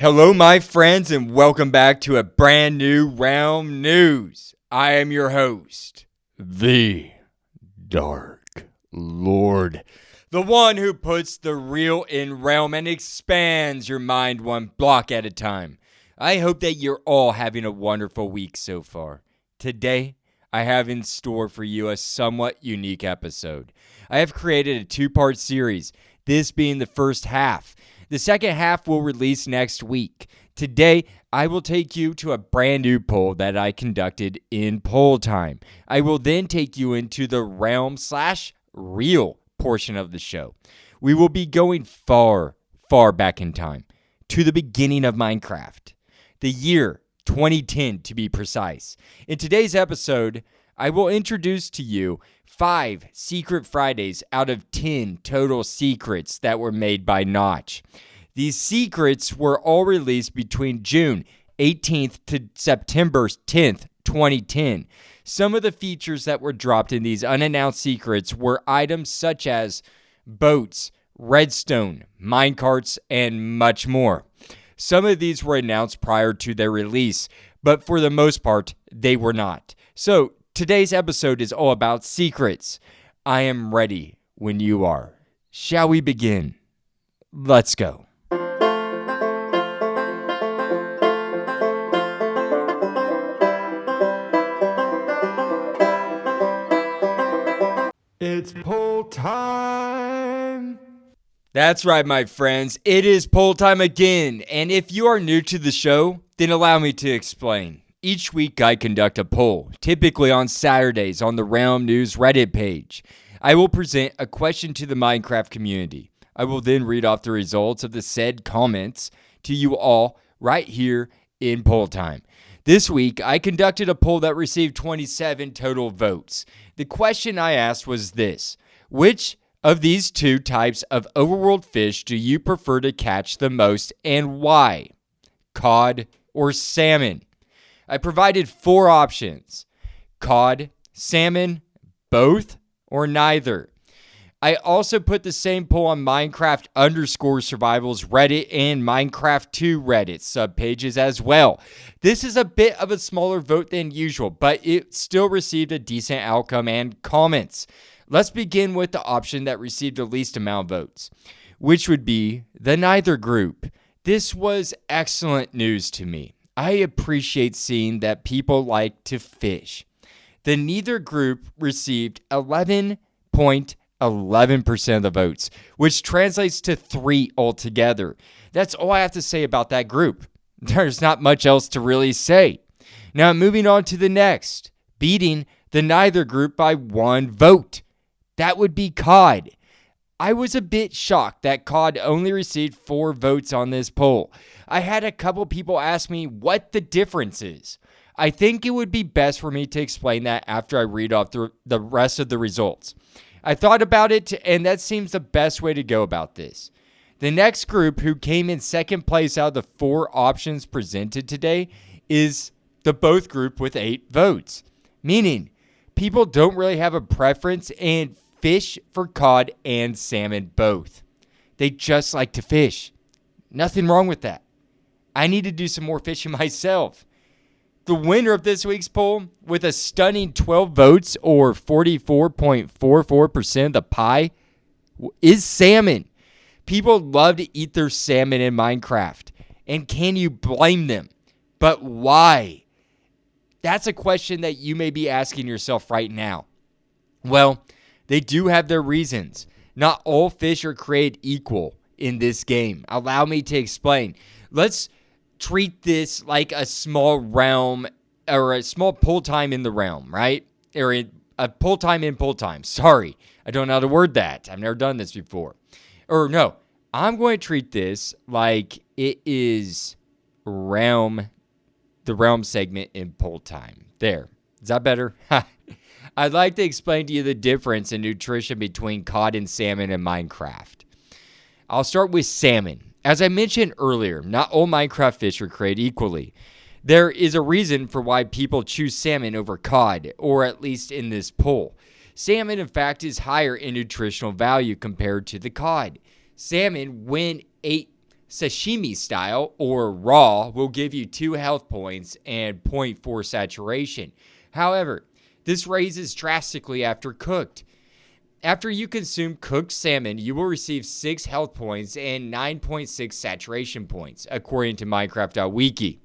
Hello, my friends, and welcome back to a brand new Realm News. I am your host, the Dark Lord, the one who puts the real in Realm and expands your mind one block at a time. I hope that you're all having a wonderful week so far. Today, I have in store for you a somewhat unique episode. I have created a two-part series, this being the first half. The second half will release next week. Today, I will take you to a brand new poll that I conducted in poll time. I will then take you into the realm/real portion of the show. We will be going far, far back in time to the beginning of Minecraft, the year 2010 to be precise. In today's episode, I will introduce to you 5 Seecret Fridays out of 10 total secrets that were made by Notch. These secrets were all released between June 18th to September 10th, 2010. Some of the features that were dropped in these unannounced secrets were items such as boats, redstone, minecarts, and much more. Some of these were announced prior to their release, but for the most part, they were not. So, today's episode is all about secrets. I am ready when you are. Shall we begin? Let's go. It's poll time. That's right, my friends. It is poll time again. And if you are new to the show, then allow me to explain. Each week, I conduct a poll, typically on Saturdays on the Realm News Reddit page. I will present a question to the Minecraft community. I will then read off the results of the said comments to you all right here in poll time. This week, I conducted a poll that received 27 total votes. The question I asked was this: which of these two types of overworld fish do you prefer to catch the most and why? Cod or salmon? I provided 4 options: cod, salmon, both, or neither. I also put the same poll on Minecraft_Survival's Reddit and Minecraft 2 Reddit subpages as well. This is a bit of a smaller vote than usual, but it still received a decent outcome and comments. Let's begin with the option that received the least amount of votes, which would be the neither group. This was excellent news to me. I appreciate seeing that people like to fish. The neither group received 11% of the votes, which translates to 3 altogether. That's all I have to say about that group. There's not much else to really say. Now, moving on to the next, beating the neither group by 1 vote. That would be cod. I was a bit shocked that cod only received 4 votes on this poll. I had a couple people ask me what the difference is. I think it would be best for me to explain that after I read off the rest of the results. I thought about it, and that seems the best way to go about this. The next group who came in second place out of the 4 options presented today is the both group with 8 votes, meaning people don't really have a preference and fish for cod and salmon both. They just like to fish. Nothing wrong with that. I need to do some more fishing myself. The winner of this week's poll, with a stunning 12 votes or 44.44% of the pie, is salmon. People love to eat their salmon in Minecraft. And can you blame them? But why? That's a question that you may be asking yourself right now. Well, they do have their reasons. Not all fish are created equal in this game. Allow me to explain. Let's treat this like a small realm or a small pull time in the realm, right? Or a pull time in pull time. Sorry, I don't know how to word that. I've never done this before. Or no, I'm going to treat this like it is the realm segment in pull time. There. Is that better? I'd like to explain to you the difference in nutrition between cod and salmon in Minecraft. I'll start with salmon. As I mentioned earlier, not all Minecraft fish are created equally. There is a reason for why people choose salmon over cod, or at least in this poll. Salmon, in fact, is higher in nutritional value compared to the cod. Salmon, when ate sashimi style or raw will give you 2 health points and 0.4 saturation. However, this raises drastically after cooked. After you consume cooked salmon, you will receive 6 health points and 9.6 saturation points, according to Minecraft.wiki.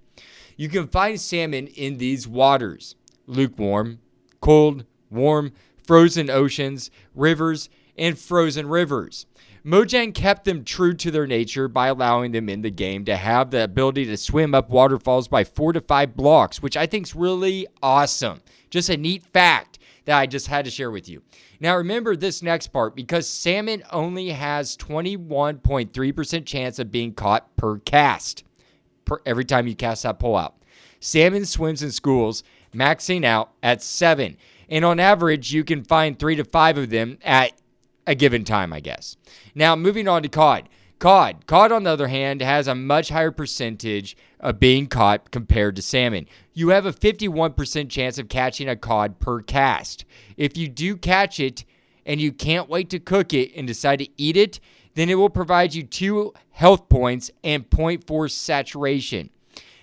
You can find salmon in these waters: lukewarm, cold, warm, frozen oceans, rivers, and frozen rivers. Mojang kept them true to their nature by allowing them in the game to have the ability to swim up waterfalls by 4 to 5 blocks, which I think is really awesome. Just a neat fact that I just had to share with you. Now remember this next part, because salmon only has 21.3% chance of being caught per cast, every time you cast that pole out. Salmon swims in schools, maxing out at 7. And on average, you can find 3 to 5 of them at a given time, I guess. Now, moving on to cod. Cod, on the other hand, has a much higher percentage of being caught compared to salmon. You have a 51% chance of catching a cod per cast. If you do catch it and you can't wait to cook it and decide to eat it, then it will provide you 2 health points and 0.4 saturation.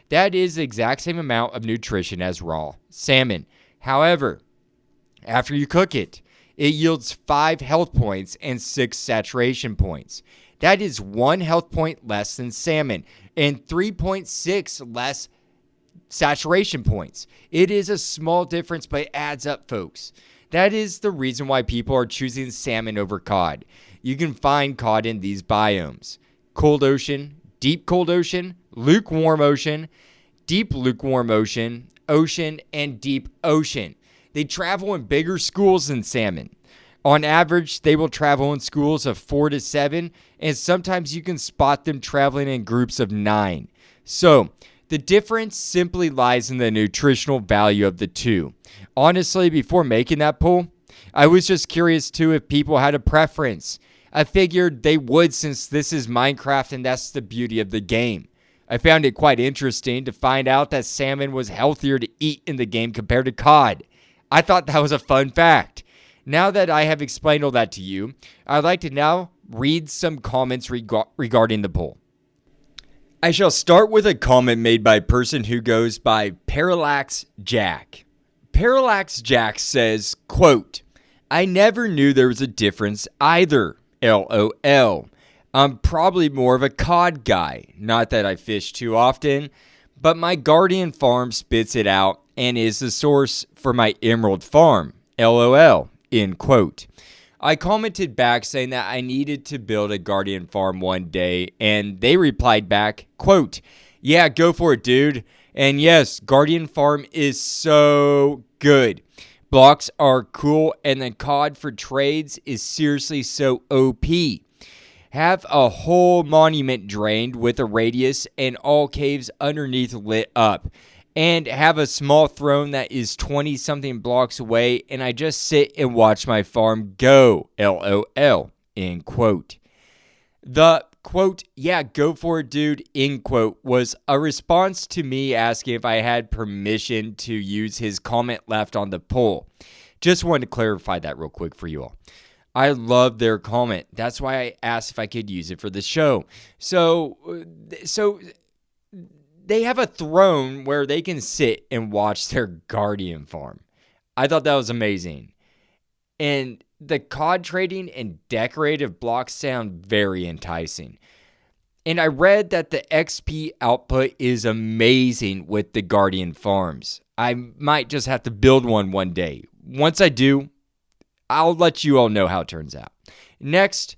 That is the exact same amount of nutrition as raw salmon. However, after you cook it, it yields 5 health points and 6 saturation points. That is 1 health point less than salmon and 3.6 less saturation points. It is a small difference, but it adds up, folks. That is the reason why people are choosing salmon over cod. You can find cod in these biomes: cold ocean, deep cold ocean, lukewarm ocean, deep lukewarm ocean, ocean, and deep ocean. They travel in bigger schools than salmon. On average, they will travel in schools of 4 to 7, and sometimes you can spot them traveling in groups of 9. So, the difference simply lies in the nutritional value of the two. Honestly, before making that poll, I was just curious too if people had a preference. I figured they would, since this is Minecraft and that's the beauty of the game. I found it quite interesting to find out that salmon was healthier to eat in the game compared to cod. I thought that was a fun fact. Now that I have explained all that to you, I'd like to now read some comments regarding the poll. I shall start with a comment made by a person who goes by Parallax Jack. Parallax Jack says, quote, "I never knew there was a difference either, LOL. I'm probably more of a cod guy. Not that I fish too often, but my Guardian farm spits it out and is the source for my emerald farm, LOL, end quote. I commented back saying that I needed to build a Guardian farm one day, and they replied back, quote, "Yeah, go for it, dude. And yes, Guardian farm is so good. Blocks are cool, and the cod for trades is seriously so OP. Have a whole monument drained with a radius and all caves underneath lit up. And have a small throne that is 20-something blocks away, and I just sit and watch my farm go, LOL, end quote. The, quote, "Yeah, go for it, dude," end quote, was a response to me asking if I had permission to use his comment left on the poll. Just wanted to clarify that real quick for you all. I love their comment. That's why I asked if I could use it for the show. So they have a throne where they can sit and watch their Guardian farm. I thought that was amazing. And the cod trading and decorative blocks sound very enticing. And I read that the XP output is amazing with the Guardian farms. I might just have to build one day. Once I do, I'll let you all know how it turns out. Next,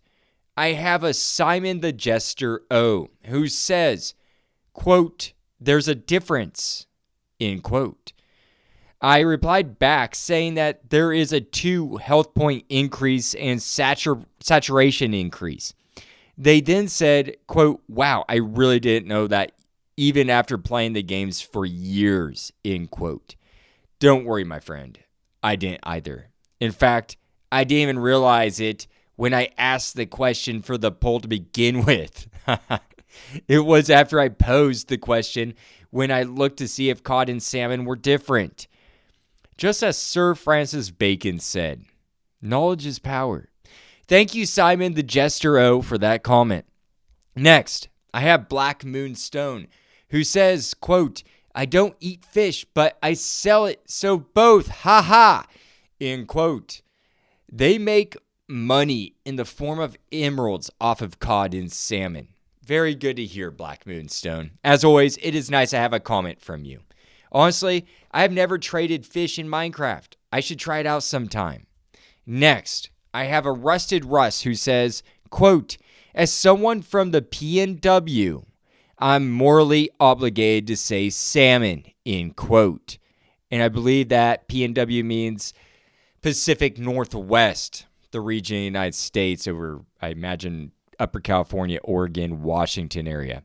I have a Simon the Jester O, who says, quote, "There's a difference," end quote. I replied back saying that there is a 2 health point increase and saturation increase. They then said, quote, "Wow, I really didn't know that even after playing the games for years," end quote. Don't worry, my friend. I didn't either. In fact, I didn't even realize it when I asked the question for the poll to begin with. It was after I posed the question when I looked to see if cod and salmon were different. Just as Sir Francis Bacon said, knowledge is power. Thank you, Simon the Jester O, for that comment. Next, I have Black Moonstone, who says, quote, I don't eat fish, but I sell it, so both, ha ha, end quote. They make money in the form of emeralds off of cod and salmon. Very good to hear, Black Moonstone. As always, it is nice to have a comment from you. Honestly, I have never traded fish in Minecraft. I should try it out sometime. Next, I have a Rusted Russ who says, quote, as someone from the PNW, I'm morally obligated to say salmon, end quote. And I believe that PNW means Pacific Northwest, the region of the United States over, I imagine, Upper California, Oregon, Washington area.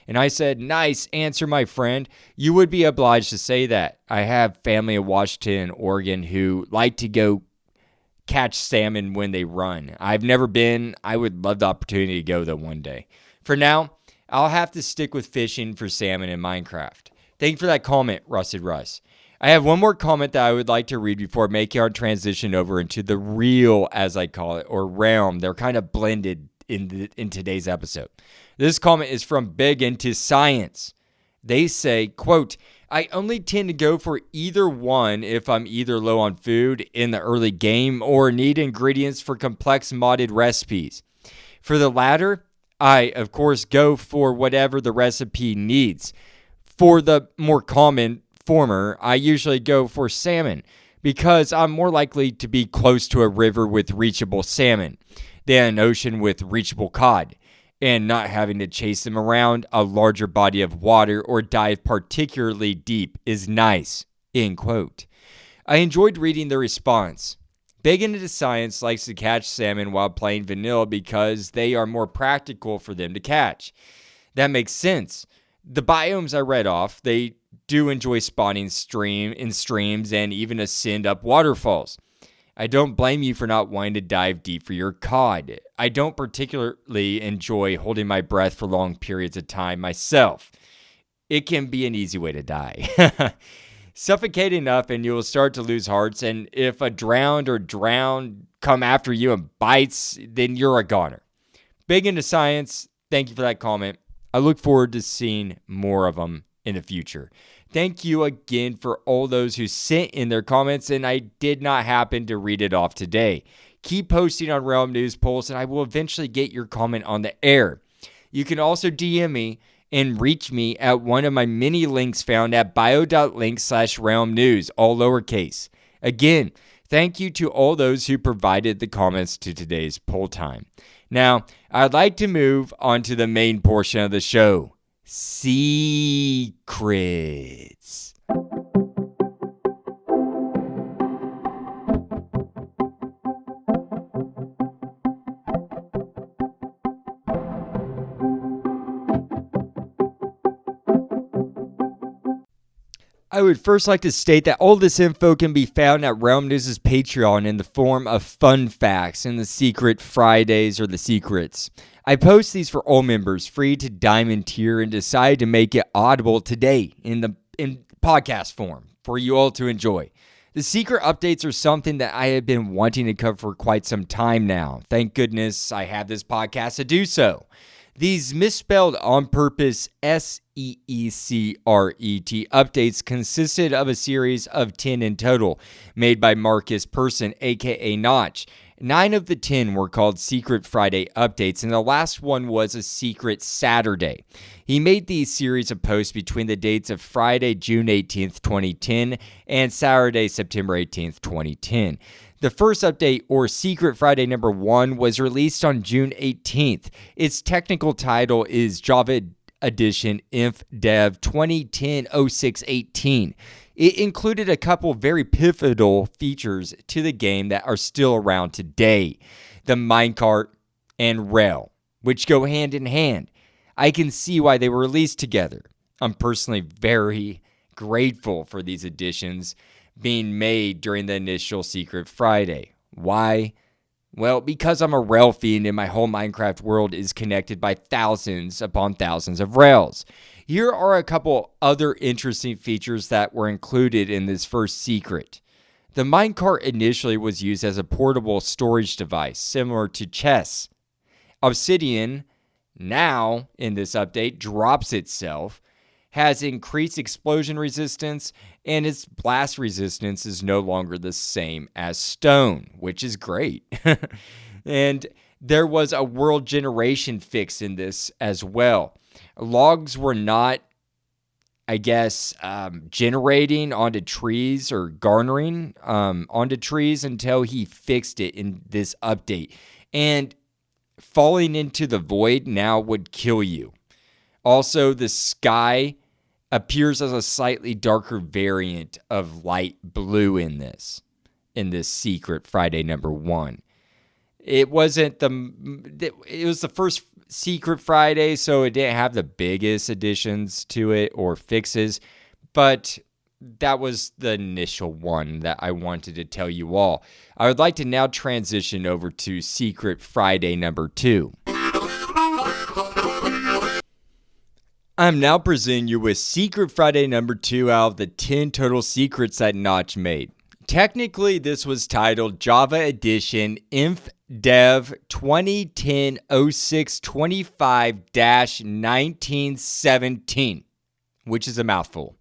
And I said, nice answer, my friend. You would be obliged to say that. I have family in Washington, Oregon who like to go catch salmon when they run. I've never been. I would love the opportunity to go, though, one day. For now, I'll have to stick with fishing for salmon in Minecraft. Thank you for that comment, Rusted Russ. I have one more comment that I would like to read before making our transition over into the real, as I call it, or realm. They're kind of blended in today's episode. This comment is from Big Into Science. They say, quote, I only tend to go for either one if I'm either low on food in the early game or need ingredients for complex modded recipes. For the latter, I, of course, go for whatever the recipe needs. For the more common former, I usually go for salmon because I'm more likely to be close to a river with reachable salmon than an ocean with reachable cod, and not having to chase them around a larger body of water or dive particularly deep is nice, end quote. I enjoyed reading the response. Big Into Science likes to catch salmon while playing vanilla because they are more practical for them to catch. That makes sense. The biomes I read off, they do enjoy spawning in streams and even ascend up waterfalls. I don't blame you for not wanting to dive deep for your cod. I don't particularly enjoy holding my breath for long periods of time myself. It can be an easy way to die. Suffocate enough and you will start to lose hearts, and if a drowned come after you and bites, then you're a goner. Big Into Science, thank you for that comment. I look forward to seeing more of them in the future. Thank you again for all those who sent in their comments, and I did not happen to read it off today. Keep posting on Realm News Polls, and I will eventually get your comment on the air. You can also DM me and reach me at one of my many links found at bio.link/Realm News, all lowercase. Again, thank you to all those who provided the comments to today's poll time. Now, I'd like to move on to the main portion of the show. Seecrets. I would first like to state that all this info can be found at Realm News' Patreon in the form of fun facts in the Seecret Fridays or the Seecrets. I post these for all members, free to diamond tier, and decided to make it audible today in podcast form for you all to enjoy. The Seecret updates are something that I have been wanting to cover for quite some time now. Thank goodness I have this podcast to do so. These misspelled on purpose Seecret updates consisted of a series of 10 in total, made by Marcus Person, aka Notch. 9 of the 10 were called Seecret Friday updates, and the last one was a Seecret Saturday. He made these series of posts between the dates of Friday, June 18th, 2010, and Saturday, September 18th, 2010. The first update, or Seecret Friday number 1, was released on June 18th. Its technical title is Java Edition Inf Dev 2010-06-18. It included a couple very pivotal features to the game that are still around today. The minecart and rail, which go hand in hand. I can see why they were released together. I'm personally very grateful for these additions being made during the initial Seecret Friday. Why? Well, because I'm a rail fiend and my whole Minecraft world is connected by thousands upon thousands of rails. Here are a couple other interesting features that were included in this first Seecret. The minecart initially was used as a portable storage device, similar to chests. Obsidian, now in this update drops itself, has increased explosion resistance, and its blast resistance is no longer the same as stone, which is great. And there was a world generation fix in this as well. Logs were not, I guess, generating onto trees or garnering onto trees until he fixed it in this update. And falling into the void now would kill you. Also, the sky appears as a slightly darker variant of light blue in this Seecret Friday number 1. It wasn't it was the first Seecret Friday, so it didn't have the biggest additions to it or fixes, but that was the initial one that I wanted to tell you all. I would like to now transition over to Seecret Friday number 2. I'm now presenting you with Seecret Friday number 2 out of the 10 total secrets that Notch made. Technically, this was titled Java Edition Inf Dev 2010-0625-1917, which is a mouthful.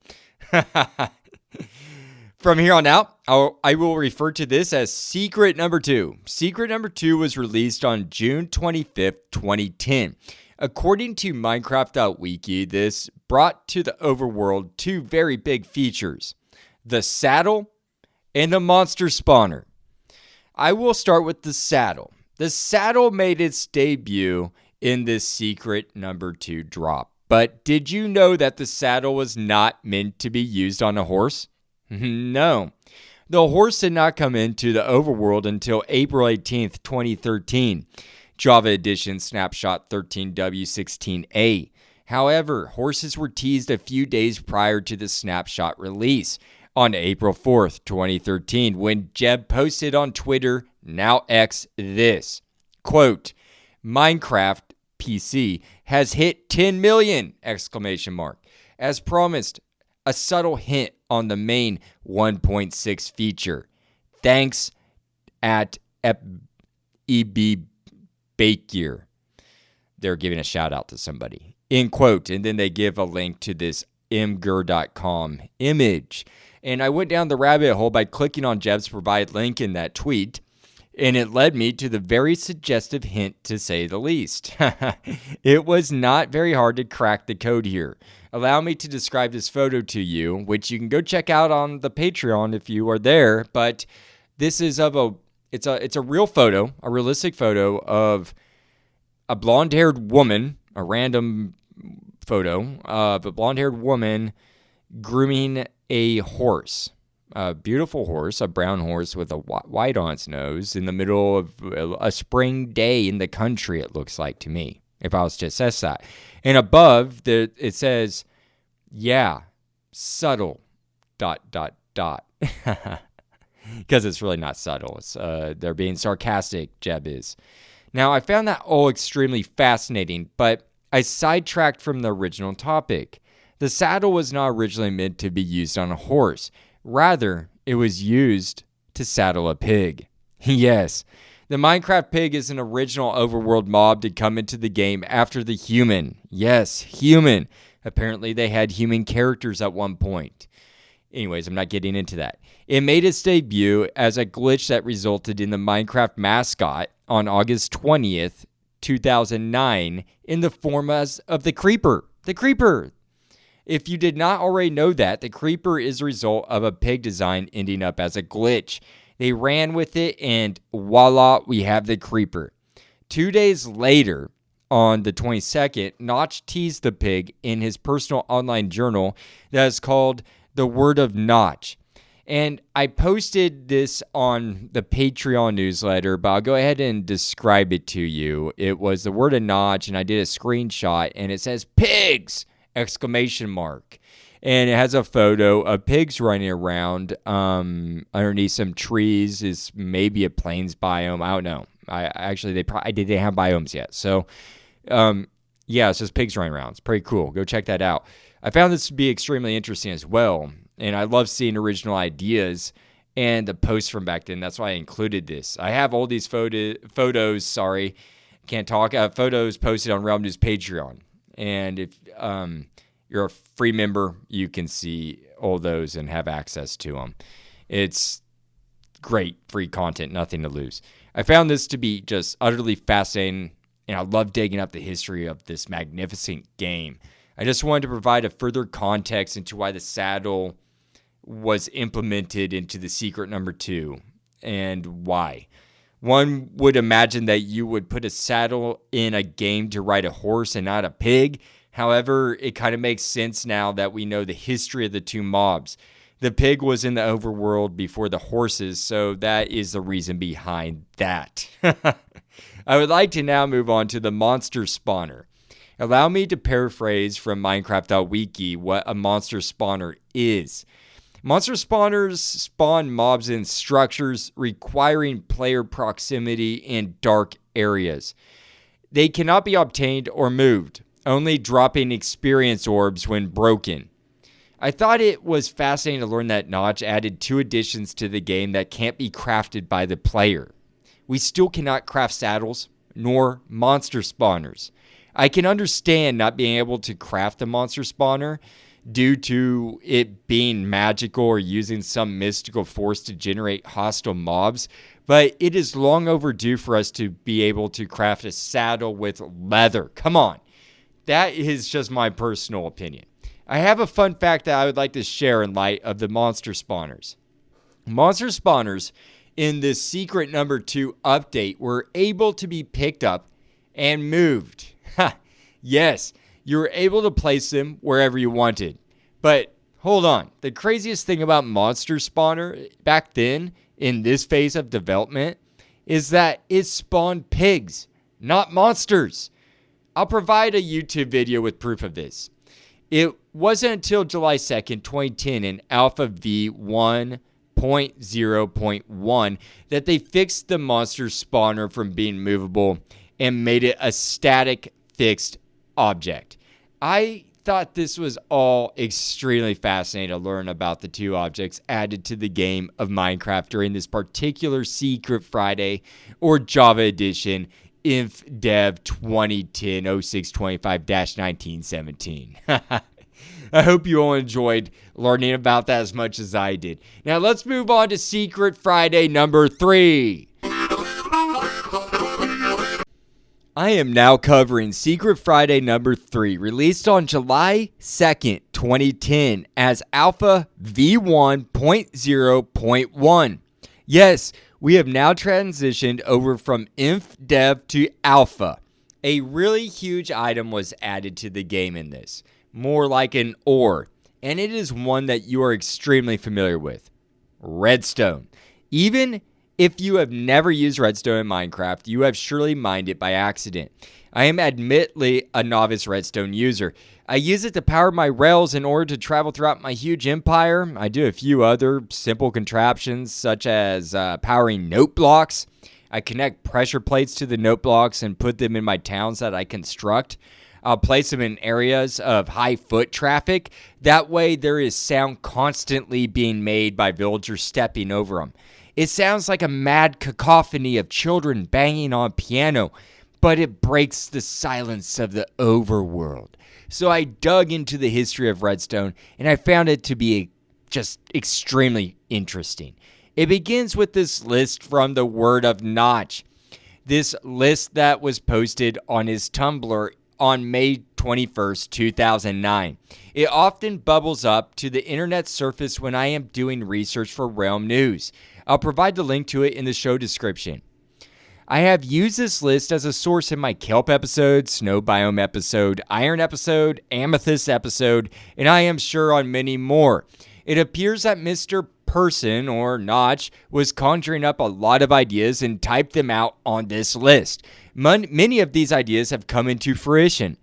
From here on out, I will refer to this as Seecret number 2. Seecret number 2 was released on June 25th, 2010. According to Minecraft.wiki, this brought to the overworld 2 very big features: the saddle and the monster spawner. I will start with the saddle. The saddle made its debut in this Seecret number 2 drop. But did you know that the saddle was not meant to be used on a horse? No. The horse did not come into the overworld until April 18th, 2013. Java Edition Snapshot 13W16A. However, horses were teased a few days prior to the snapshot release on April 4th, 2013, when Jeb posted on Twitter, now X, this, quote, Minecraft PC has hit 10 million, exclamation mark. As promised, a subtle hint on the main 1.6 feature. Thanks at EB Bakegear. They're giving a shout out to somebody. End quote. And then they give a link to this mgur.com image. And I went down the rabbit hole by clicking on Jeb's provide link in that tweet. And it led me to the very suggestive hint, to say the least. It was not very hard to crack the code here. Allow me to describe this photo to you, which you can go check out on the Patreon if you are there. But this is it's a real photo, a realistic photo of a blonde-haired woman, a random photo of a blonde-haired woman grooming a horse. A beautiful horse, a brown horse with a white on its nose in the middle of a spring day in the country, it looks like to me, if I was to assess that. And above, it says, yeah, subtle, ... Because it's really not subtle. It's they're being sarcastic, Jeb is. Now, I found that all extremely fascinating, but I sidetracked from the original topic. The saddle was not originally meant to be used on a horse. Rather, it was used to saddle a pig. Yes, the Minecraft pig is an original overworld mob to come into the game after the human. Yes, human. Apparently, they had human characters at one point. Anyways, I'm not getting into that. It made its debut as a glitch that resulted in the Minecraft mascot on August 20th, 2009 in the form of the Creeper. The Creeper! If you did not already know that, the Creeper is a result of a pig design ending up as a glitch. They ran with it and voila, we have the Creeper. 2 days later, on the 22nd, Notch teased the pig in his personal online journal that is called The Word of Notch. And I posted this on the Patreon newsletter, but I'll go ahead and describe it to you. It was The Word of Notch, and I did a screenshot, and it says, pigs! Exclamation mark. And it has a photo of pigs running around underneath some trees. Is maybe a plains biome. I don't know. They didn't have biomes yet. So, yeah, it's just pigs running around. It's pretty cool. Go check that out. I found this to be extremely interesting as well. And I love seeing original ideas and the posts from back then. That's why I included this. I have all these photos, Can't talk. Photos posted on Realm News Patreon. And if you're a free member, you can see all those and have access to them. It's great free content, nothing to lose. I found this to be just utterly fascinating, and I love digging up the history of this magnificent game. I just wanted to provide a further context into why the saddle was implemented into the Seecret number 2 and why. One would imagine that you would put a saddle in a game to ride a horse and not a pig. However, it kind of makes sense now that we know the history of the two mobs. The pig was in the overworld before the horses, so that is the reason behind that. I would like to now move on to the monster spawner. Allow me to paraphrase from Minecraft.wiki what a monster spawner is. Monster spawners spawn mobs in structures requiring player proximity in dark areas. They cannot be obtained or moved, only dropping experience orbs when broken. I thought it was fascinating to learn that Notch added 2 additions to the game that can't be crafted by the player. We still cannot craft saddles, nor monster spawners. I can understand not being able to craft a monster spawner due to it being magical or using some mystical force to generate hostile mobs, but it is long overdue for us to be able to craft a saddle with leather. Come on. That is just my personal opinion. I have a fun fact that I would like to share in light of the monster spawners. Monster spawners in the Seecret number 2 update were able to be picked up and moved. Yes, you were able to place them wherever you wanted. But hold on, the craziest thing about monster spawner back then in this phase of development is that it spawned pigs, not monsters. I'll provide a YouTube video with proof of this. It wasn't until July 2nd, 2010 in Alpha V1.0.1 that they fixed the monster spawner from being movable and made it a static fixed object. I thought this was all extremely fascinating to learn about the 2 objects added to the game of Minecraft during this particular Seecret Friday or Java edition Inf Dev 2010-0625-1917. I hope you all enjoyed learning about that as much as I did. Now let's move on to Seecret Friday number 3. I am now covering Seecret Friday number 3, released on July 2nd, 2010 as Alpha V1.0.1. Yes, we have now transitioned over from Inf Dev to Alpha. A really huge item was added to the game in this, more like an ore, and it is one that you are extremely familiar with. Redstone. Even if you have never used redstone in Minecraft, you have surely mined it by accident. I am admittedly a novice redstone user. I use it to power my rails in order to travel throughout my huge empire. I do a few other simple contraptions, such as powering note blocks. I connect pressure plates to the note blocks and put them in my towns that I construct. I'll place them in areas of high foot traffic. That way there is sound constantly being made by villagers stepping over them. It sounds like a mad cacophony of children banging on piano, but it breaks the silence of the overworld. So I dug into the history of redstone, and I found it to be just extremely interesting. It begins with this list from the Word of Notch. This list that was posted on his Tumblr on May 21st, 2009. It often bubbles up to the internet surface when I am doing research for Realm News. I'll provide the link to it in the show description. I have used this list as a source in my kelp episode, snow biome episode, iron episode, amethyst episode, and I am sure on many more. It appears that Mr. Person, or Notch, was conjuring up a lot of ideas and typed them out on this list. Many of these ideas have come into fruition.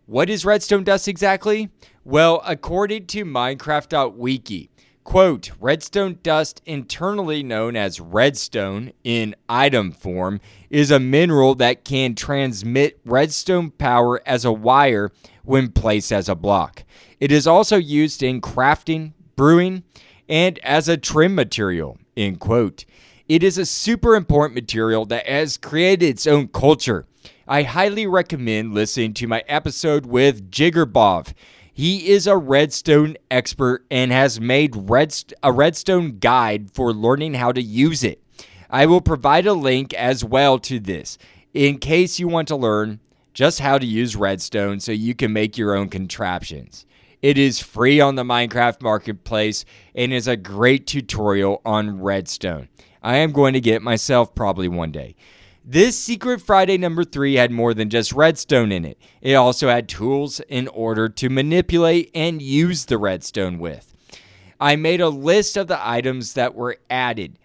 What is redstone dust exactly? Well, according to Minecraft.wiki, quote, redstone dust, internally known as redstone in item form, is a mineral that can transmit redstone power as a wire when placed as a block. It is also used in crafting, brewing, and as a trim material, end quote. It is a super important material that has created its own culture. I highly recommend listening to my episode with Jiggerboff. He is a redstone expert and has made a redstone guide for learning how to use it. I will provide a link as well to this in case you want to learn just how to use redstone so you can make your own contraptions. It is free on the Minecraft Marketplace and is a great tutorial on redstone. I am going to get it myself probably one day. This Seecret Friday number 3 had more than just redstone in it. It also had tools in order to manipulate and use the redstone with. I made a list of the items that were added.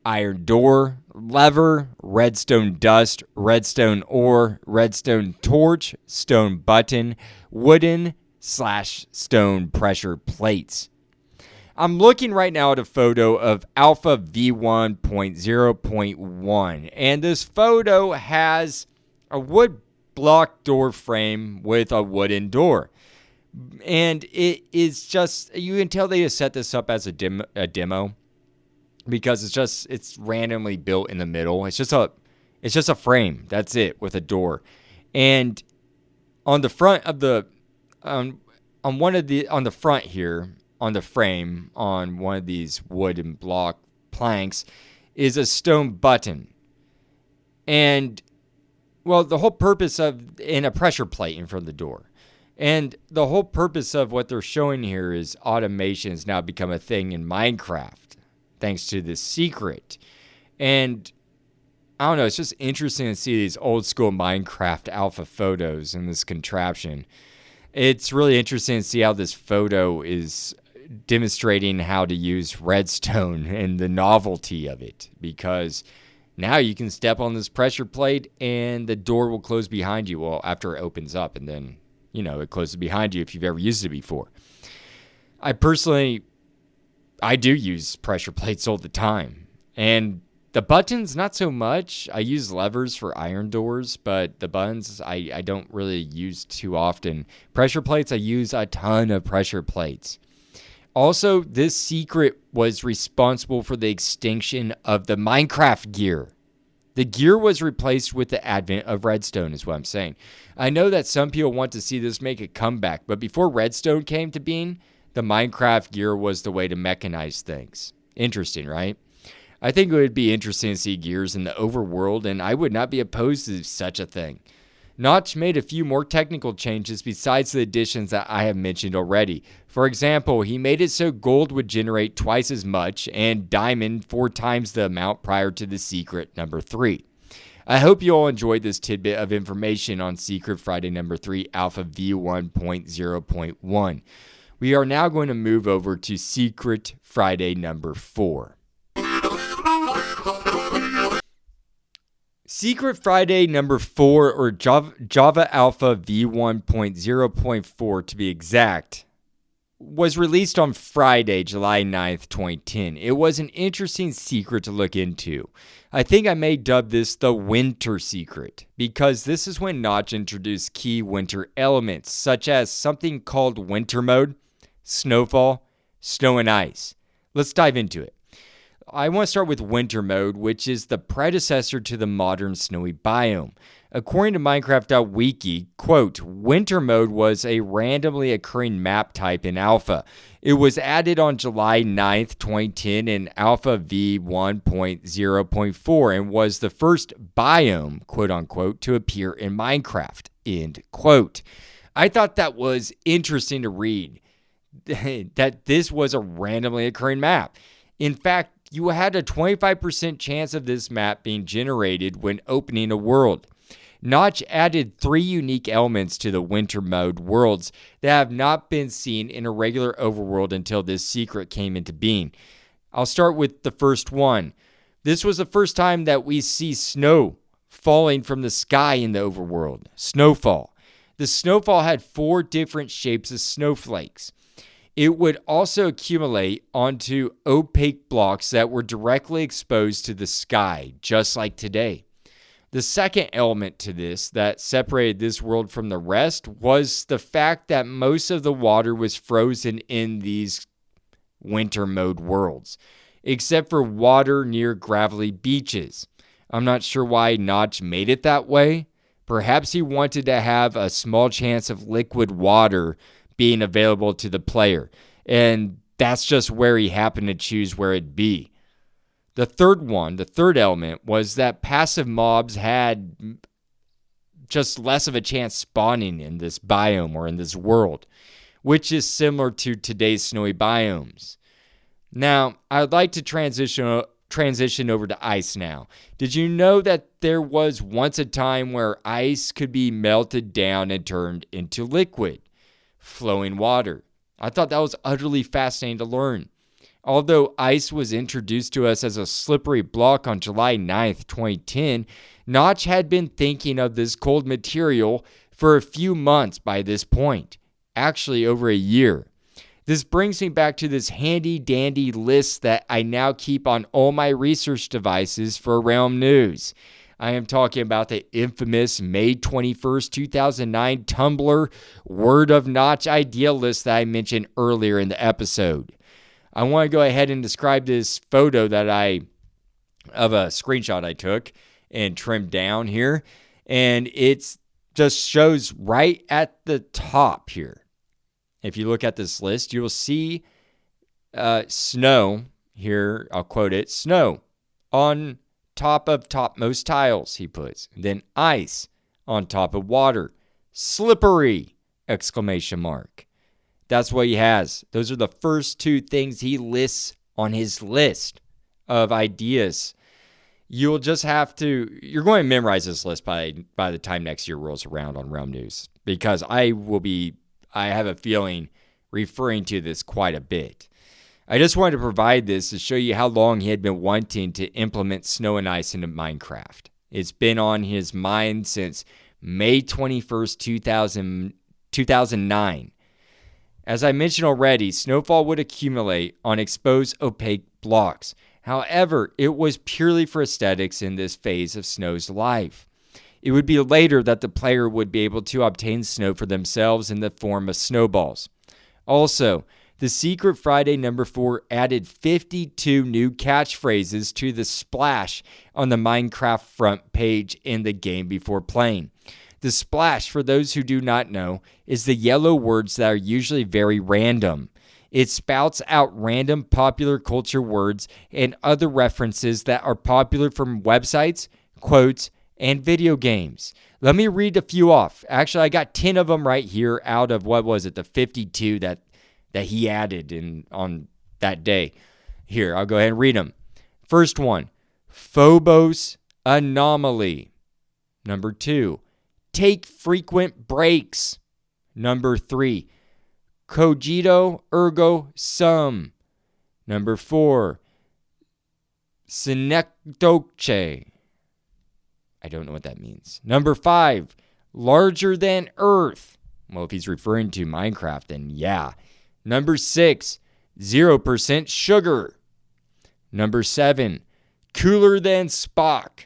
Iron door, lever, redstone dust, redstone ore, redstone torch, stone button, wooden/stone pressure plates. I'm looking right now at a photo of Alpha V1.0.1, and this photo has a wood block door frame with a wooden door. And it is just, you can tell they just set this up as a demo. Because it's randomly built in the middle. It's just a frame. That's it, with a door. And on the front of the on the front here, on the frame, on one of these wooden block planks, is a stone button. And the whole purpose of, and a pressure plate in front of the door. And the whole purpose of what they're showing here is automation has now become a thing in Minecraft, thanks to this Seecret. And I don't know, it's just interesting to see these old school Minecraft alpha photos in this contraption. It's really interesting to see how this photo is demonstrating how to use redstone and the novelty of it, because now you can step on this pressure plate and the door will close behind you. Well, after it opens up, and then, it closes behind you if you've ever used it before. I do use pressure plates all the time. And the buttons, not so much. I use levers for iron doors, but the buttons, I don't really use too often. Pressure plates, I use a ton of pressure plates. Also, this Seecret was responsible for the extinction of the Minecraft gear. The gear was replaced with the advent of redstone, is what I'm saying. I know that some people want to see this make a comeback, but before redstone came to being, the Minecraft gear was the way to mechanize things. Interesting, right? I think it would be interesting to see gears in the overworld, and I would not be opposed to such a thing. Notch made a few more technical changes besides the additions that I have mentioned already. For example, he made it so gold would generate twice as much and diamond 4 times the amount prior to the Seecret number 3. I hope you all enjoyed this tidbit of information on Seecret Friday number 3 Alpha V1.0.1. We are now going to move over to Seecret Friday number 4. Seecret Friday number 4, or Java Alpha V1.0.4 to be exact, was released on Friday, July 9th, 2010. It was an interesting secret to look into. I think I may dub this the Winter Seecret, because this is when Notch introduced key winter elements, such as something called Winter Mode, Snowfall, Snow and Ice. Let's dive into it. I want to start with Winter Mode, which is the predecessor to the modern snowy biome. According to Minecraft.wiki, quote, Winter Mode was a randomly occurring map type in Alpha. It was added on July 9th, 2010 in Alpha V1.0.4 and was the first biome, quote unquote, to appear in Minecraft, end quote. I thought that was interesting to read, that this was a randomly occurring map. In fact, you had a 25% chance of this map being generated when opening a world. Notch added 3 unique elements to the Winter Mode worlds that have not been seen in a regular overworld until this Seecret came into being. I'll start with the first one. This was the first time that we see snow falling from the sky in the overworld. Snowfall. The snowfall had 4 different shapes of snowflakes. It would also accumulate onto opaque blocks that were directly exposed to the sky, just like today. The second element to this that separated this world from the rest was the fact that most of the water was frozen in these Winter Mode worlds, except for water near gravelly beaches. I'm not sure why Notch made it that way. Perhaps he wanted to have a small chance of liquid water being available to the player, and that's just where he happened to choose where it'd be. The third element, was that passive mobs had just less of a chance spawning in this biome or in this world, which is similar to today's snowy biomes. Now, I'd like to transition over to ice now. Did you know that there was once a time where ice could be melted down and turned into liquid, flowing water? I thought that was utterly fascinating to learn. Although ice was introduced to us as a slippery block on July 9th, 2010, Notch had been thinking of this cold material for a few months by this point. Actually, over a year. This brings me back to this handy-dandy list that I now keep on all my research devices for Realm News. I am talking about the infamous May 21st, 2009 Tumblr Word of Notch idea list that I mentioned earlier in the episode. I want to go ahead and describe this photo of a screenshot I took and trimmed down here. And it just shows right at the top here. If you look at this list, you will see snow here. I'll quote it. Snow on top of topmost tiles, he puts. Then ice on top of water. Slippery! Exclamation mark. That's what he has. Those are the first two things he lists on his list of ideas. You're going to memorize this list by the time next year rolls around on Realm News, because I have a feeling referring to this quite a bit. I just wanted to provide this to show you how long he had been wanting to implement snow and ice into Minecraft. It's been on his mind since May 21st, 2009. As I mentioned already, snowfall would accumulate on exposed opaque blocks. However, it was purely for aesthetics in this phase of Snow's life. It would be later that the player would be able to obtain snow for themselves in the form of snowballs. Also, the Seecret Friday number 4 added 52 new catchphrases to the splash on the Minecraft front page in the game before playing. The splash, for those who do not know, is the yellow words that are usually very random. It spouts out random popular culture words and other references that are popular from websites, quotes, and video games. Let me read a few off. Actually, I got 10 of them right here out of, the 52 that he added on that day. Here, I'll go ahead and read them. First one, Phobos Anomaly. Number 2, take frequent breaks. Number 3, cogito ergo sum. Number 4, synecdoche. I don't know what that means. Number 5, larger than Earth. Well, if he's referring to Minecraft, then yeah. Number 6, 0% sugar. Number 7, cooler than Spock.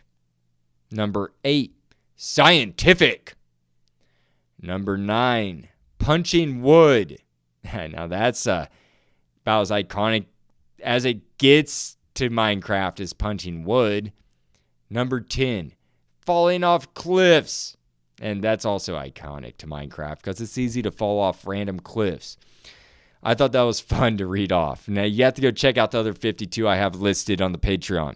Number 8, scientific. Number 9, punching wood. Now that's about as iconic as it gets to Minecraft is punching wood. Number 10, falling off cliffs. And that's also iconic to Minecraft because it's easy to fall off random cliffs. I thought that was fun to read off. Now you have to go check out the other 52 I have listed on the Patreon.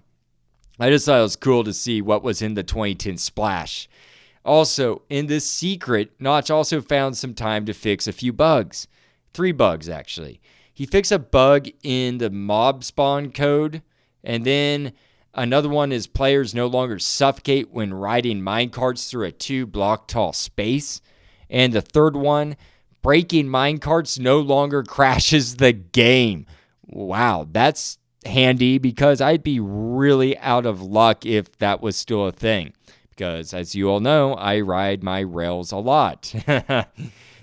I just thought it was cool to see what was in the 2010 splash. Also, in this secret, Notch also found some time to fix a few bugs. 3 bugs, actually. He fixed a bug in the mob spawn code, and then another one is players no longer suffocate when riding minecarts through a 2-block tall space. And the third one, breaking minecarts no longer crashes the game. Wow, that's handy because I'd be really out of luck if that was still a thing. Because as you all know, I ride my rails a lot. The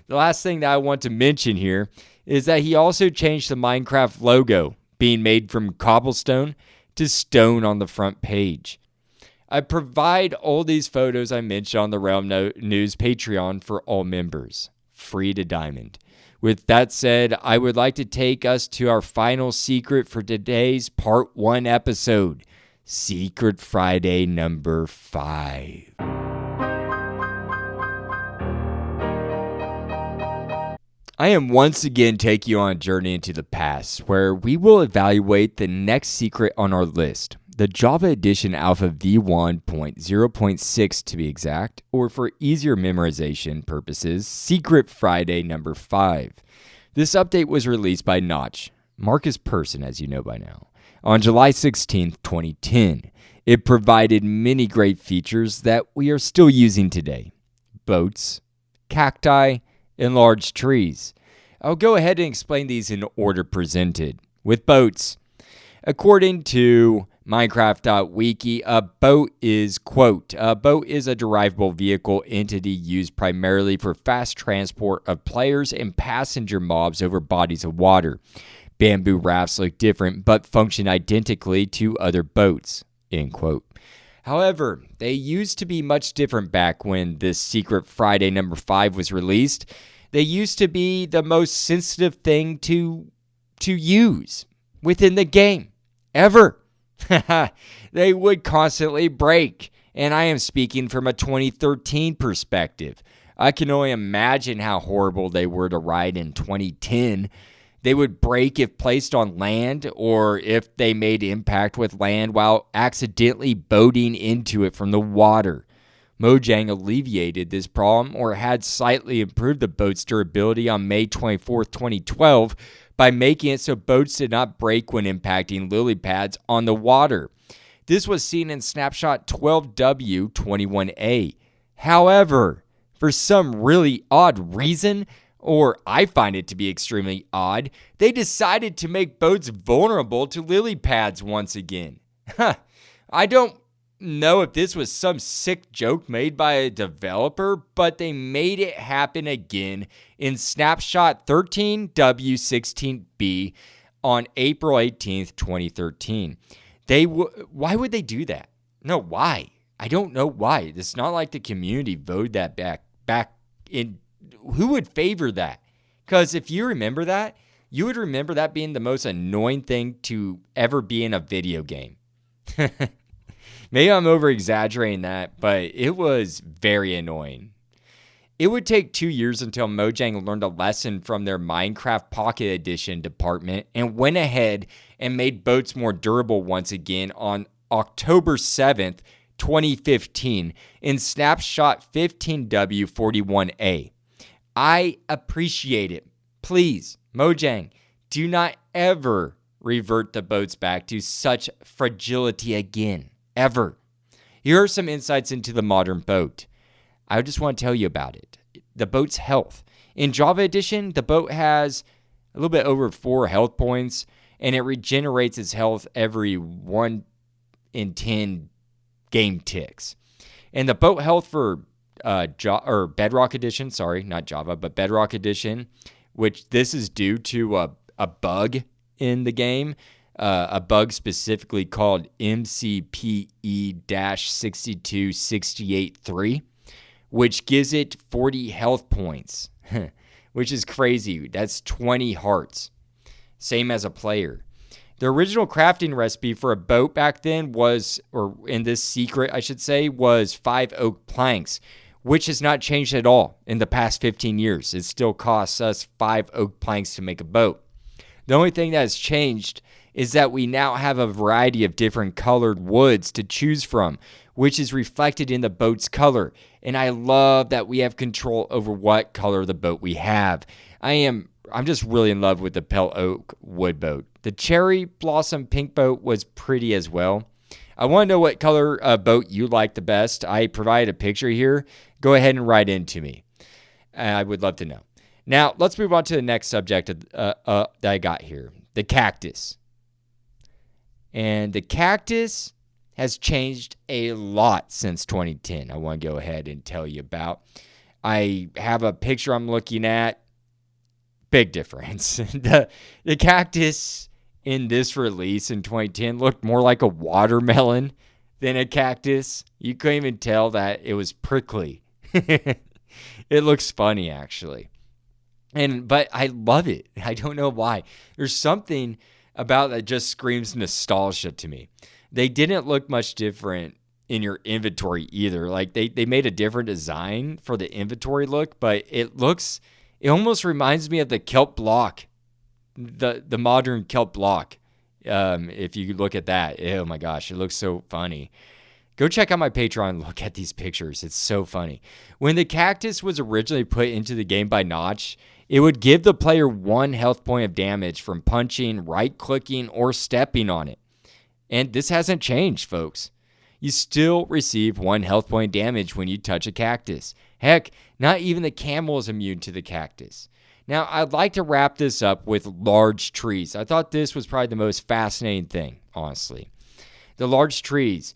last thing that I want to mention here is that he also changed the Minecraft logo, being made from cobblestone to stone on the front page. I provide all these photos I mentioned on the Realm News Patreon for all members, free to diamond. With that said, I would like to take us to our final secret for today's Part 1 episode, Seecret Friday number 5. I am once again taking you on a journey into the past where we will evaluate the next secret on our list, the Java Edition Alpha v1.0.6 to be exact, or for easier memorization purposes, Seecret Friday number 5. This update was released by Notch, Marcus Persson as you know by now, on July 16, 2010. It provided many great features that we are still using today. Boats, cacti, and large trees. I'll go ahead and explain these in order presented. With boats, according to Minecraft.wiki, a boat is, quote, a boat is a derivable vehicle entity used primarily for fast transport of players and passenger mobs over bodies of water. Bamboo rafts look different but function identically to other boats, end quote. However, they used to be much different back when this Seecret Friday number 5 was released. They used to be the most sensitive thing to use within the game, ever. They would constantly break, and I am speaking from a 2013 perspective. I can only imagine how horrible they were to ride in 2010. They would break if placed on land or if they made impact with land while accidentally boating into it from the water. Mojang alleviated this problem or had slightly improved the boat's durability on May 24, 2012 by making it so boats did not break when impacting lily pads on the water. This was seen in snapshot 12W21A. However, for some really odd reason, or I find it to be extremely odd, they decided to make boats vulnerable to lily pads once again. I don't know if this was some sick joke made by a developer, but they made it happen again in snapshot 13W16B on April 18th, 2013. Why would they do that? No, why? I don't know why. It's not like the community voted that back in. Who would favor that? Because if you remember that, you would remember that being the most annoying thing to ever be in a video game. Maybe I'm over-exaggerating that, but it was very annoying. It would take 2 years until Mojang learned a lesson from their Minecraft Pocket Edition department and went ahead and made boats more durable once again on October 7th, 2015 in snapshot 15W41A. I appreciate it. Please, Mojang, do not ever revert the boats back to such fragility again. Ever. Here are some insights into the modern boat. I just want to tell you about it. The boat's health. In Java Edition, the boat has a little bit over 4 health points, and it regenerates its health every 1 in 10 game ticks. And the boat health for Bedrock Edition, sorry, not Java, but Bedrock Edition, which this is due to a bug in the game, a bug specifically called MCPE-62683, which gives it 40 health points, which is crazy. That's 20 hearts, same as a player. The original crafting recipe for a boat back then was, or in this secret, I should say, was 5 oak planks, which has not changed at all in the past 15 years. It still costs us 5 oak planks to make a boat. The only thing that has changed is that we now have a variety of different colored woods to choose from, which is reflected in the boat's color. And I love that we have control over what color the boat we have. I'm just really in love with the pale oak wood boat. The cherry blossom pink boat was pretty as well. I want to know what color boat you like the best. I provided a picture here. Go ahead and write in to me. I would love to know. Now, let's move on to the next subject that I got here, the cactus. And the cactus has changed a lot since 2010. I want to go ahead and tell you about. I have a picture I'm looking at. Big difference. The cactus in this release in 2010 looked more like a watermelon than a cactus. You couldn't even tell that it was prickly. It looks funny, actually. But I love it. I don't know why. There's something about that just screams nostalgia to me. They didn't look much different in your inventory either. Like they made a different design for the inventory look, but it looks It almost reminds me of the kelp block, the modern kelp block. If you look at that, oh my gosh, it looks so funny. Go check out my Patreon and look at these pictures. It's so funny. When the cactus was originally put into the game by Notch, it would give the player 1 health point of damage from punching, right-clicking, or stepping on it. And this hasn't changed, folks. You still receive 1 health point damage when you touch a cactus. Heck, not even the camel is immune to the cactus. Now, I'd like to wrap this up with large trees. I thought this was probably the most fascinating thing, honestly. The large trees,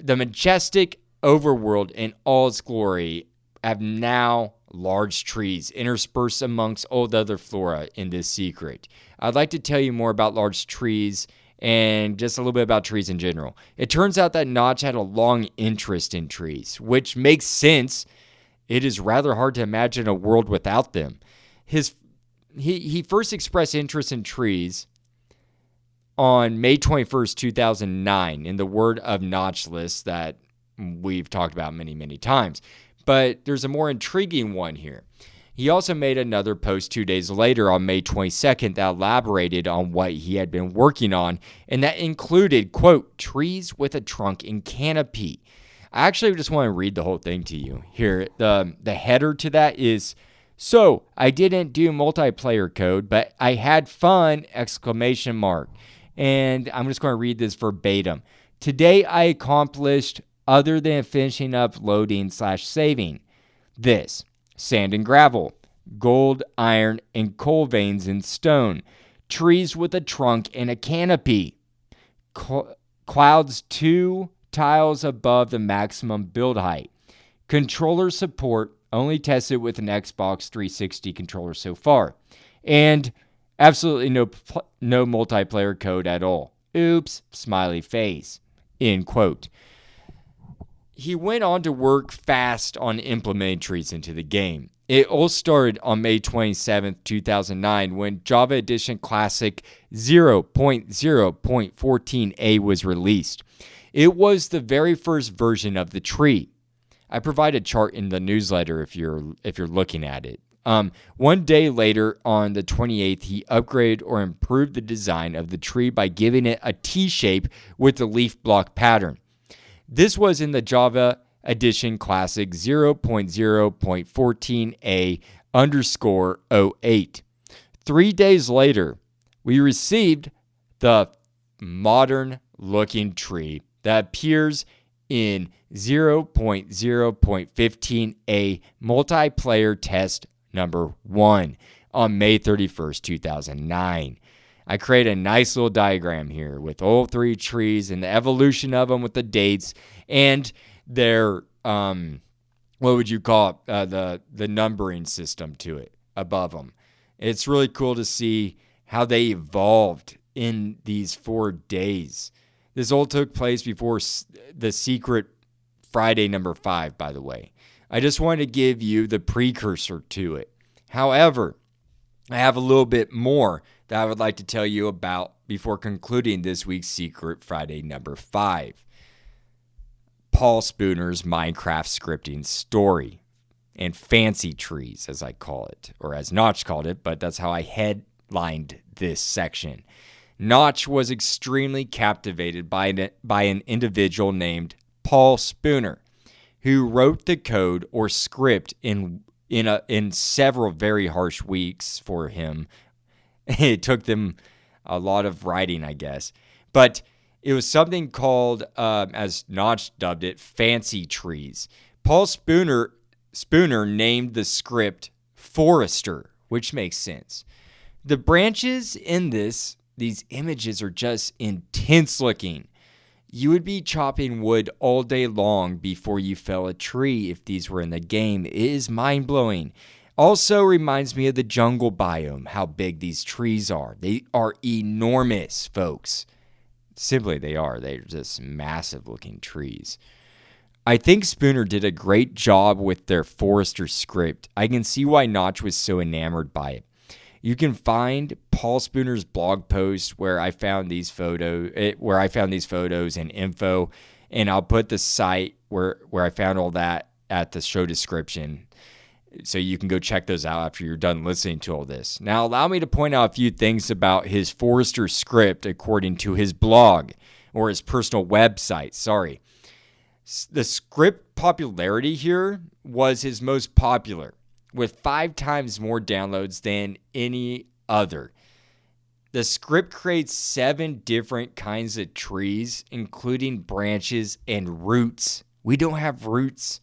the majestic overworld in all its glory, have now large trees interspersed amongst all the other flora in this secret. I'd like to tell you more about large trees and just a little bit about trees in general. It turns out that Notch had a long interest in trees, which makes sense. It is rather hard to imagine a world without them. He first expressed interest in trees on May 21st, 2009, in the Word of Notch list that we've talked about many, many times. But there's a more intriguing one here. He also made another post 2 days later on May 22nd that elaborated on what he had been working on, and that included, quote, trees with a trunk and canopy. I actually just want to read the whole thing to you here. The header to that is, so I didn't do multiplayer code, but I had fun, exclamation mark. And I'm just going to read this verbatim. Today I accomplished, other than finishing up loading/saving, this: sand and gravel, gold, iron, and coal veins in stone, trees with a trunk and a canopy, clouds 2 tiles above the maximum build height, controller support, only tested with an Xbox 360 controller so far, and absolutely no multiplayer code at all. Oops, smiley face, end quote. He went on to work fast on implementing trees into the game. It all started on May 27th, 2009, when Java Edition Classic 0.0.14a was released. It was the very first version of the tree. I provide a chart in the newsletter if you're looking at it. 1 day later, on the 28th, he upgraded or improved the design of the tree by giving it a T shape with the leaf block pattern. This was in the Java Edition Classic 0.0.14a_08. 3 days later, we received the modern-looking tree that appears in 0.0.15a multiplayer test number 1 on May 31st, 2009. I created a nice little diagram here with all 3 trees and the evolution of them with the dates and their, what would you call it, the numbering system to it above them. It's really cool to see how they evolved in these 4 days. This all took place before the Seecret Friday number 5, by the way. I just wanted to give you the precursor to it. However, I have a little bit more that I would like to tell you about before concluding this week's Seecret Friday number 5. Paul Spooner's Minecraft scripting story and fancy trees, as I call it, or as Notch called it, but that's how I headlined this section. Notch was extremely captivated by an individual named Paul Spooner, who wrote the code or script in several very harsh weeks for him. It took them a lot of writing, I guess. But it was something called, as Notch dubbed it, fancy trees. Paul Spooner named the script Forester, which makes sense. The branches in these images are just intense looking. You would be chopping wood all day long before you fell a tree if these were in the game. It is mind-blowing. Also reminds me of the jungle biome, how big these trees are. They are enormous, folks. Simply they are. They're just massive-looking trees. I think Spooner did a great job with their Forester script. I can see why Notch was so enamored by it. You can find Paul Spooner's blog post where I found these photos and info, and I'll put the site where I found all that at the show description. So you can go check those out after you're done listening to all this. Now, allow me to point out a few things about his Forester script according to his blog, or his personal website, sorry. The script popularity here was his most popular, with 5 times more downloads than any other. The script creates 7 different kinds of trees, including branches and roots. We don't have roots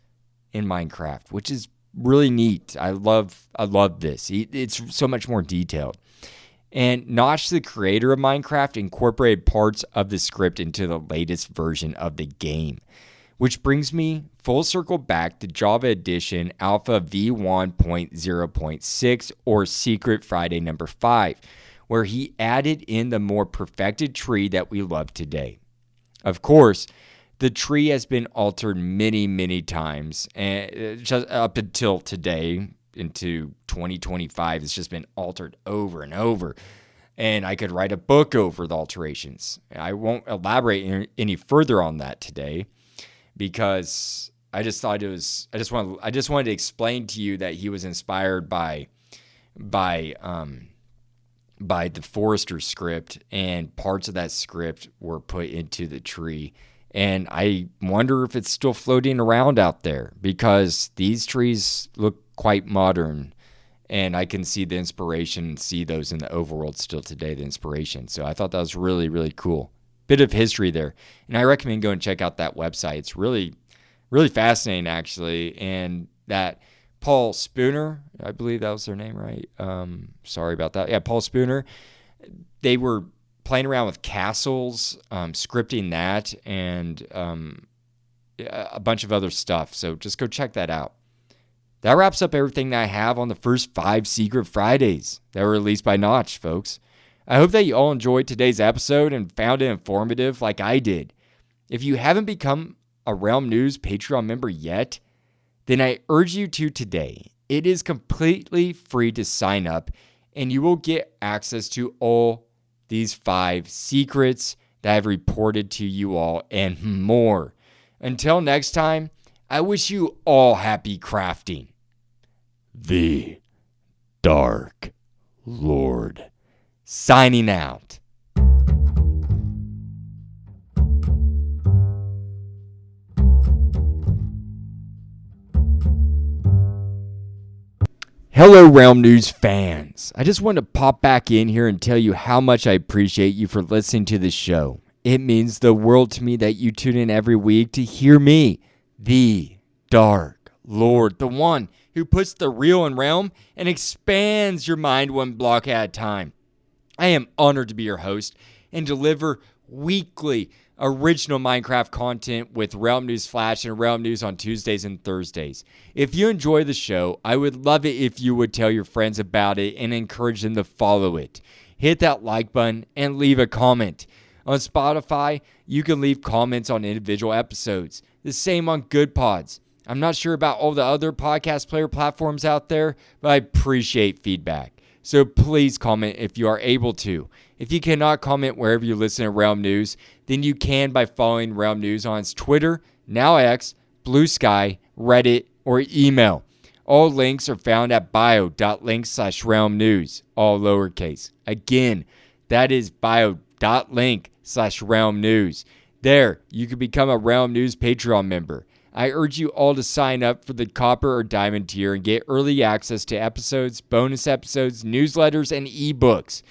in Minecraft, which is really neat. I love this. It's so much more detailed. And Notch, the creator of Minecraft, incorporated parts of the script into the latest version of the game, which brings me full circle back to Java Edition Alpha v1.0.6, or Seecret Friday number 5, where he added in the more perfected tree that we love today. Of course, the tree has been altered many, many times, and just up until today, into 2025, it's just been altered over and over. And I could write a book over the alterations. I won't elaborate any further on that today, because I just thought it was. I just wanted to explain to you that he was inspired by the Forester script, and parts of that script were put into the tree. And I wonder if it's still floating around out there, because these trees look quite modern, and I can see the inspiration, see those in the overworld still today, the inspiration. So I thought that was really, really cool. Bit of history there. And I recommend going and check out that website. It's really, really fascinating, actually. And that Paul Spooner, I believe that was their name, right? Sorry about that. Yeah, Paul Spooner. They were playing around with castles, scripting that, and a bunch of other stuff. So just go check that out. That wraps up everything that I have on the first 5 Seecret Fridays that were released by Notch, folks. I hope that you all enjoyed today's episode and found it informative like I did. If you haven't become a Realm News Patreon member yet, then I urge you to today. It is completely free to sign up, and you will get access to all these 5 secrets that I've reported to you all and more. Until next time, I wish you all happy crafting. The Dark Lord, signing out. Hello, Realm News fans. I just wanted to pop back in here and tell you how much I appreciate you for listening to this show. It means the world to me that you tune in every week to hear me, the Dark Lord, the one who puts the real in realm and expands your mind one block at a time. I am honored to be your host and deliver weekly original Minecraft content with Realm News Flash and Realm News on Tuesdays and Thursdays. If you enjoy the show, I would love it if you would tell your friends about it and encourage them to follow it. Hit that like button and leave a comment. On Spotify, you can leave comments on individual episodes. The same on Good Pods. I'm not sure about all the other podcast player platforms out there, but I appreciate feedback. So please comment if you are able to. If you cannot comment wherever you listen to Realm News, then you can by following Realm News on its Twitter, now X, Blue Sky, Reddit, or email. All links are found at bio.link/Realm News, all lowercase. Again, that is bio.link/Realm News. There, you can become a Realm News Patreon member. I urge you all to sign up for the copper or diamond tier and get early access to episodes, bonus episodes, newsletters, and ebooks.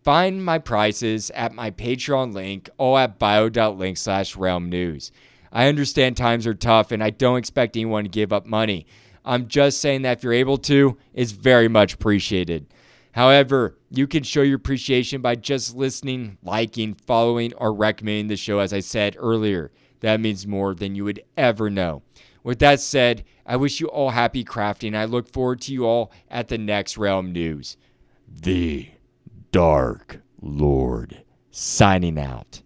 Find my prices at my Patreon link, all at bio.link/Realm News. I understand times are tough, and I don't expect anyone to give up money. I'm just saying that if you're able to, it's very much appreciated. However, you can show your appreciation by just listening, liking, following, or recommending the show, as I said earlier. That means more than you would ever know. With that said, I wish you all happy crafting. I look forward to you all at the next Realm News. The Dark Lord, signing out.